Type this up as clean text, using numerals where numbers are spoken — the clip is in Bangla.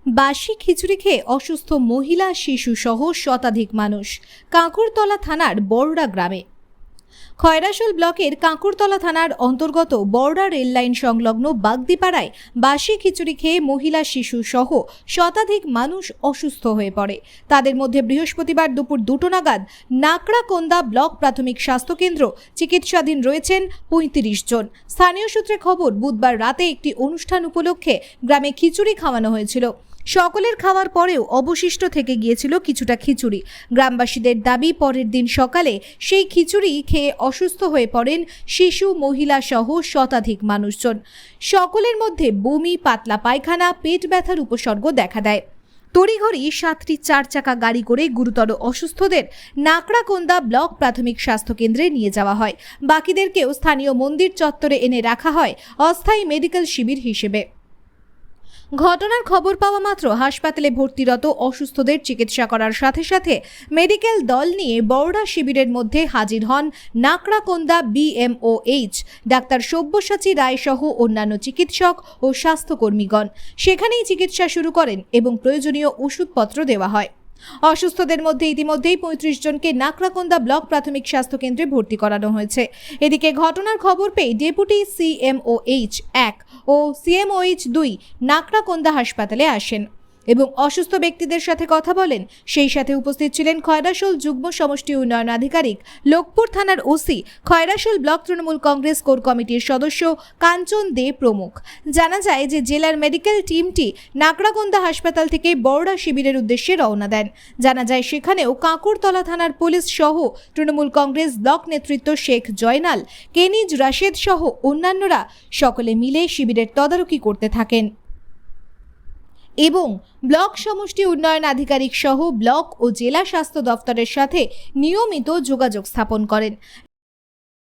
বাসি খিচুড়ি খেয়ে অসুস্থ মহিলা শিশু সহ শতাধিক মানুষ। কাঁকুরতলা থানার বড়রা গ্রামে। খয়রাশোল ব্লকের কাঁকুরতলা থানার অন্তর্গত বড়রা রেললাইন সংলগ্ন বাগদিপাড়ায় বাসি খিচুড়ি খেয়ে মহিলা শিশু সহ শতাধিক মানুষ অসুস্থ হয়ে পড়ে। তাদের মধ্যে বৃহস্পতিবার দুপুর 2টো নাগাদ নাকড়াকোন্দা ব্লক প্রাথমিক স্বাস্থ্যকেন্দ্র চিকিৎসাধীন রয়েছেন 35 জন। স্থানীয় সূত্রে খবর, বুধবার রাতে একটি অনুষ্ঠান উপলক্ষে গ্রামে খিচুড়ি খাওয়ানো হয়েছিল। সকলের খাওয়ার পরেও অবশিষ্ট থেকে গিয়েছিল কিছুটা খিচুড়ি। গ্রামবাসীদের দাবি, পরের দিন সকালে সেই খিচুড়ি খেয়ে অসুস্থ হয়ে পড়েন শিশু, মহিলা সহ শতাধিক মানুষজন। সকলের মধ্যে বমি, পাতলা পায়খানা, পেট ব্যথার উপসর্গ দেখা দেয়। তড়িঘড়ি 7টি 4 চাকা গাড়ি করে গুরুতর অসুস্থদের নাকড়াকোন্দা ব্লক প্রাথমিক স্বাস্থ্যকেন্দ্রে নিয়ে যাওয়া হয়। বাকিদেরকেও স্থানীয় মন্দির চত্বরে এনে রাখা হয় অস্থায়ী মেডিকেল শিবির হিসেবে। ঘটনার খবর পাওয়া মাত্র হাসপাতালে ভর্তিরত অসুস্থদের চিকিৎসা করার সাথে সাথে মেডিকেল দল নিয়ে বড়রা শিবিরের মধ্যে হাজির হন নাকড়াকোন্দা BMOH ডাক্তার সব্যসাচী রায় সহ অন্যান্য চিকিৎসক ও স্বাস্থ্যকর্মীগণ। সেখানেই চিকিৎসা শুরু করেন এবং প্রয়োজনীয় ওষুধপত্র দেওয়া হয়। অসুস্থদের মধ্যে ইতিমধ্যেই 35 জনকে নাকড়াকোন্দা ব্লক প্রাথমিক স্বাস্থ্যকেন্দ্রে ভর্তি করানো হয়েছে। এদিকে ঘটনার খবর পেয়ে ডেপুটি CMOH 1 ও CMOH 2 নাকড়াকোন্দা হাসপাতালে আসেন এবং অসুস্থ ব্যক্তিদের সাথে কথা বলেন। সেই সাথে উপস্থিত ছিলেন খয়রাশোল যুগ্ম সমষ্টি উন্নয়ন আধিকারিক, লোকপুর থানার OC, Khoyrasol block Trinamool Congress core কমিটির সদস্য কাঞ্চন দে প্রমুখ। জানা যায় যে জেলার মেডিকেল টিমটি নাকড়াকোন্দা হাসপাতাল থেকে বড়রা শিবিরের উদ্দেশ্যে রওনা দেন। জানা যায় সেখানেও কাঁকুরতলা থানার পুলিশ সহ তৃণমূল কংগ্রেস ব্লক নেতৃত্ব শেখ জয়নাল, কেনিজ রাশেদ সহ অন্যান্যরা সকলে মিলে শিবিরের তদারকি করতে থাকেন এবং ব্লক সমষ্টি উন্নয়ন আধিকারিক সহ ব্লক ও জেলা স্বাস্থ্য দফতরের সাথে নিয়মিত যোগাযোগ স্থাপন করেন।